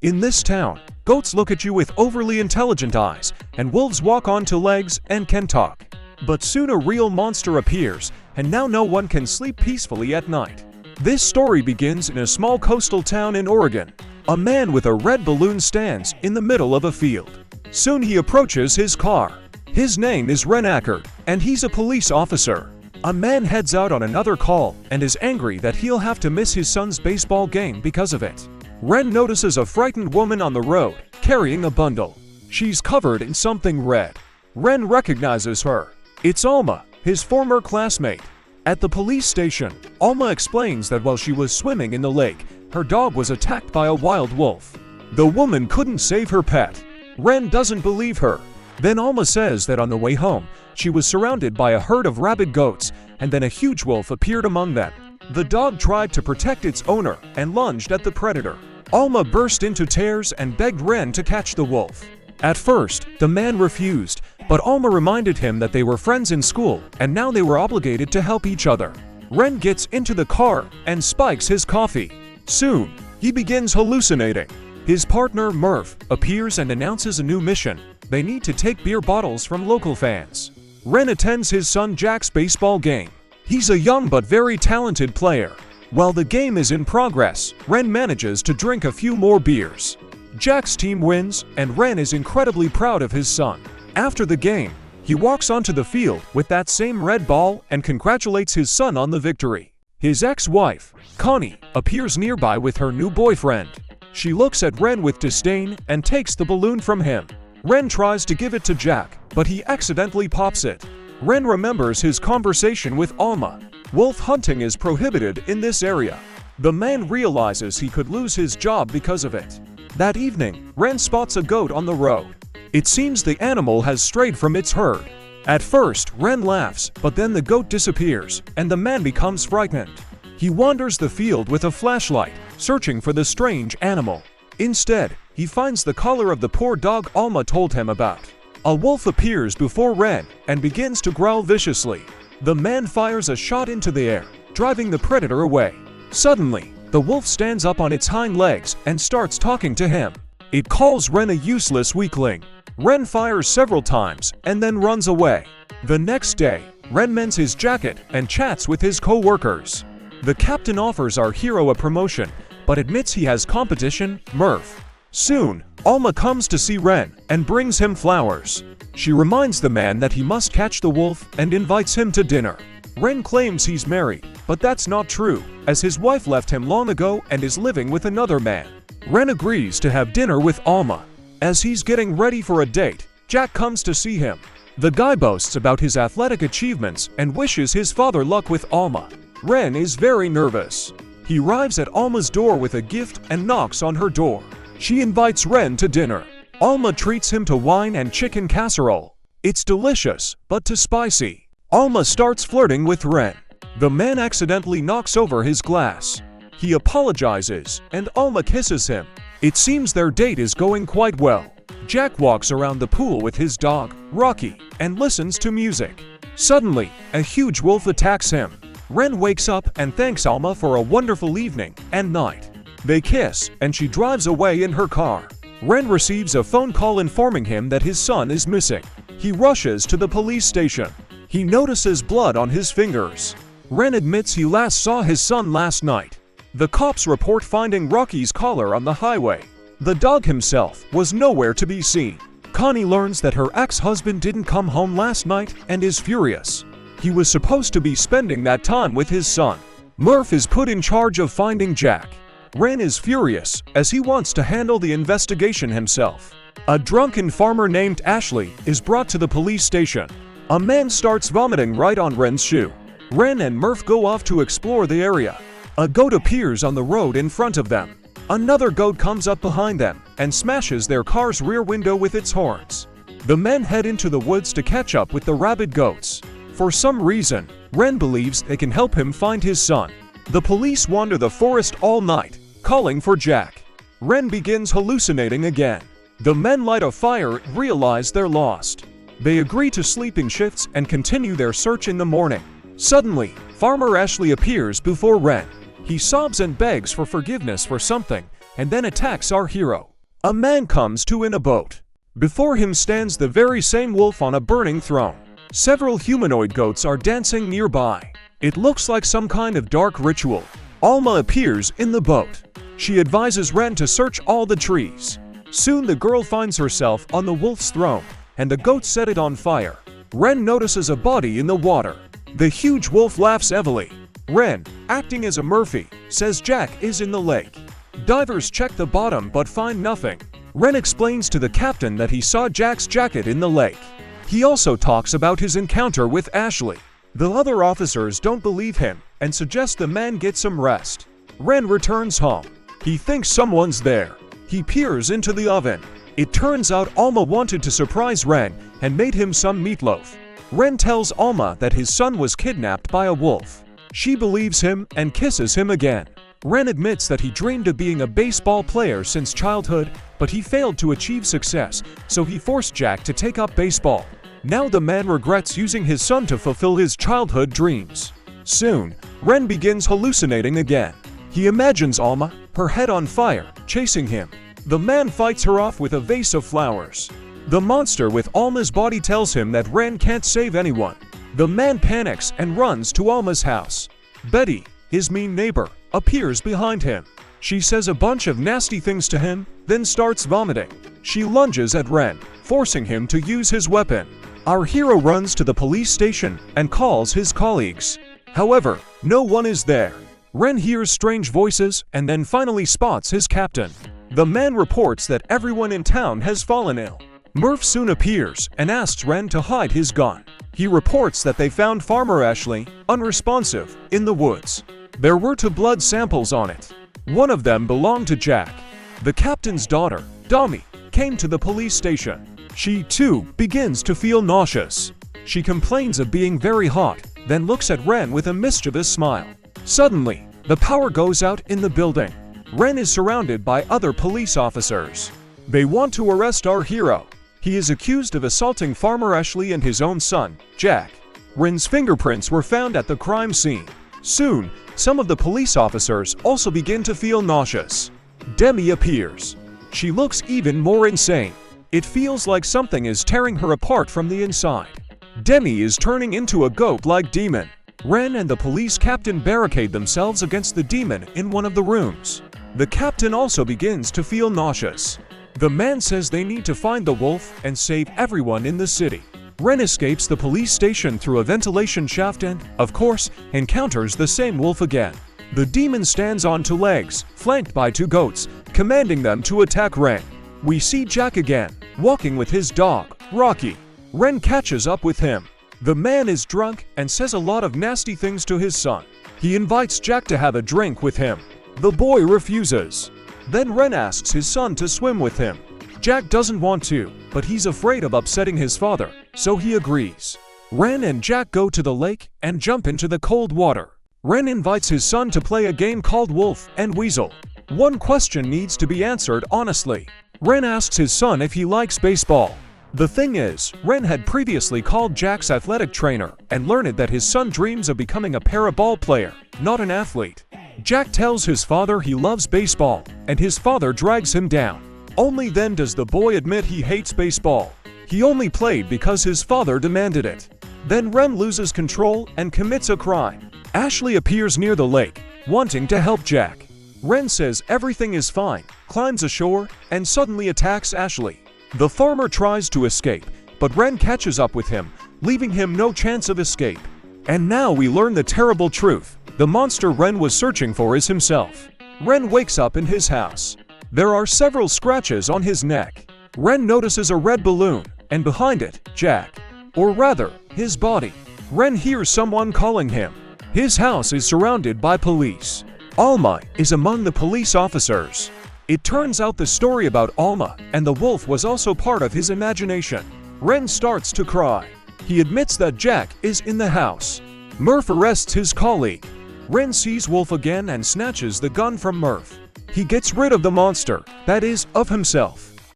In this town, goats look at you with overly intelligent eyes, and wolves walk on two legs and can talk. But soon a real monster appears, and now no one can sleep peacefully at night. This story begins in a small coastal town in Oregon. A man with a red balloon stands in the middle of a field. Soon he approaches his car. His name is Ren Ackard, and he's a police officer. A man heads out on another call and is angry that he'll have to miss his son's baseball game because of it. Ren notices a frightened woman on the road, carrying a bundle. She's covered in something red. Ren recognizes her. It's Alma, his former classmate. At the police station, Alma explains that while she was swimming in the lake, her dog was attacked by a wild wolf. The woman couldn't save her pet. Ren doesn't believe her. Then Alma says that on the way home, she was surrounded by a herd of rabid goats, and then a huge wolf appeared among them. The dog tried to protect its owner and lunged at the predator. Alma burst into tears and begged Ren to catch the wolf. At first, the man refused, but Alma reminded him that they were friends in school and now they were obligated to help each other. Ren gets into the car and spikes his coffee. Soon, he begins hallucinating. His partner, Murph, appears and announces a new mission. They need to take beer bottles from local fans. Ren attends his son Jack's baseball game. He's a young but very talented player. While the game is in progress, Ren manages to drink a few more beers. Jack's team wins, and Ren is incredibly proud of his son. After the game, he walks onto the field with that same red ball and congratulates his son on the victory. His ex-wife, Connie, appears nearby with her new boyfriend. She looks at Ren with disdain and takes the balloon from him. Ren tries to give it to Jack, but he accidentally pops it. Ren remembers his conversation with Alma. Wolf hunting is prohibited in this area. The man realizes he could lose his job because of it. That evening, Ren spots a goat on the road. It seems the animal has strayed from its herd. At first, Ren laughs, but then the goat disappears, and the man becomes frightened. He wanders the field with a flashlight, searching for the strange animal. Instead, he finds the collar of the poor dog Alma told him about. A wolf appears before Ren and begins to growl viciously. The man fires a shot into the air, driving the predator away. Suddenly, the wolf stands up on its hind legs and starts talking to him. It calls Ren a useless weakling. Ren fires several times and then runs away. The next day, Ren mends his jacket and chats with his co-workers. The captain offers our hero a promotion, but admits he has competition, Murph. Soon, Alma comes to see Ren and brings him flowers. She reminds the man that he must catch the wolf and invites him to dinner. Ren claims he's married, but that's not true, as his wife left him long ago and is living with another man. Ren agrees to have dinner with Alma. As he's getting ready for a date, Jack comes to see him. The guy boasts about his athletic achievements and wishes his father luck with Alma. Ren is very nervous. He arrives at Alma's door with a gift and knocks on her door. She invites Ren to dinner. Alma treats him to wine and chicken casserole. It's delicious, but too spicy. Alma starts flirting with Ren. The man accidentally knocks over his glass. He apologizes, and Alma kisses him. It seems their date is going quite well. Jack walks around the pool with his dog, Rocky, and listens to music. Suddenly, a huge wolf attacks him. Ren wakes up and thanks Alma for a wonderful evening and night. They kiss, and she drives away in her car. Ren receives a phone call informing him that his son is missing. He rushes to the police station. He notices blood on his fingers. Ren admits he last saw his son last night. The cops report finding Rocky's collar on the highway. The dog himself was nowhere to be seen. Connie learns that her ex-husband didn't come home last night and is furious. He was supposed to be spending that time with his son. Murph is put in charge of finding Jack. Ren is furious, as he wants to handle the investigation himself. A drunken farmer named Ashley is brought to the police station. A man starts vomiting right on Ren's shoe. Ren and Murph go off to explore the area. A goat appears on the road in front of them. Another goat comes up behind them and smashes their car's rear window with its horns. The men head into the woods to catch up with the rabid goats. For some reason, Ren believes they can help him find his son. The police wander the forest all night, calling for Jack. Ren begins hallucinating again. The men light a fire and realize they're lost. They agree to sleeping shifts and continue their search in the morning. Suddenly, Farmer Ashley appears before Ren. He sobs and begs for forgiveness for something, and then attacks our hero. A man comes to in a boat. Before him stands the very same wolf on a burning throne. Several humanoid goats are dancing nearby. It looks like some kind of dark ritual. Alma appears in the boat. She advises Ren to search all the trees. Soon the girl finds herself on the wolf's throne, and the goats set it on fire. Ren notices a body in the water. The huge wolf laughs heavily. Ren, acting as a Murphy, says Jack is in the lake. Divers check the bottom but find nothing. Ren explains to the captain that he saw Jack's jacket in the lake. He also talks about his encounter with Ashley. The other officers don't believe him and suggest the man get some rest. Ren returns home. He thinks someone's there. He peers into the oven. It turns out Alma wanted to surprise Ren and made him some meatloaf. Ren tells Alma that his son was kidnapped by a wolf. She believes him and kisses him again. Ren admits that he dreamed of being a baseball player since childhood, but he failed to achieve success, so he forced Jack to take up baseball. Now the man regrets using his son to fulfill his childhood dreams. Soon, Ren begins hallucinating again. He imagines Alma, her head on fire, chasing him. The man fights her off with a vase of flowers. The monster with Alma's body tells him that Ren can't save anyone. The man panics and runs to Alma's house. Betty, his mean neighbor, appears behind him. She says a bunch of nasty things to him, then starts vomiting. She lunges at Ren, forcing him to use his weapon. Our hero runs to the police station and calls his colleagues. However, no one is there. Ren hears strange voices and then finally spots his captain. The man reports that everyone in town has fallen ill. Murph soon appears and asks Ren to hide his gun. He reports that they found Farmer Ashley, unresponsive, in the woods. There were 2 blood samples on it. One of them belonged to Jack. The captain's daughter, Dami, came to the police station. She, too, begins to feel nauseous. She complains of being very hot, then looks at Ren with a mischievous smile. Suddenly, the power goes out in the building. Ren is surrounded by other police officers. They want to arrest our hero. He is accused of assaulting Farmer Ashley and his own son, Jack. Ren's fingerprints were found at the crime scene. Soon, some of the police officers also begin to feel nauseous. Demi appears. She looks even more insane. It feels like something is tearing her apart from the inside. Demi is turning into a goat-like demon. Ren and the police captain barricade themselves against the demon in one of the rooms. The captain also begins to feel nauseous. The man says they need to find the wolf and save everyone in the city. Ren escapes the police station through a ventilation shaft and, of course, encounters the same wolf again. The demon stands on 2 legs, flanked by 2 goats, commanding them to attack Ren. We see Jack again, walking with his dog, Rocky. Ren catches up with him. The man is drunk and says a lot of nasty things to his son. He invites Jack to have a drink with him. The boy refuses. Then Ren asks his son to swim with him. Jack doesn't want to, but he's afraid of upsetting his father, so he agrees. Ren and Jack go to the lake and jump into the cold water. Ren invites his son to play a game called Wolf and Weasel. One question needs to be answered honestly. Ren asks his son if he likes baseball. The thing is, Ren had previously called Jack's athletic trainer and learned that his son dreams of becoming a para-ball player, not an athlete. Jack tells his father he loves baseball, and his father drags him down. Only then does the boy admit he hates baseball. He only played because his father demanded it. Then Ren loses control and commits a crime. Ashley appears near the lake, wanting to help Jack. Ren says everything is fine, climbs ashore, and suddenly attacks Ashley. The farmer tries to escape, but Ren catches up with him, leaving him no chance of escape. And now we learn the terrible truth. The monster Ren was searching for is himself. Ren wakes up in his house. There are several scratches on his neck. Ren notices a red balloon, and behind it, Jack. Or rather, his body. Ren hears someone calling him. His house is surrounded by police. Alma is among the police officers. It turns out the story about Alma and the wolf was also part of his imagination. Ren starts to cry. He admits that Jack is in the house. Murph arrests his colleague. Ren sees Wolf again and snatches the gun from Murph. He gets rid of the monster, that is, of himself.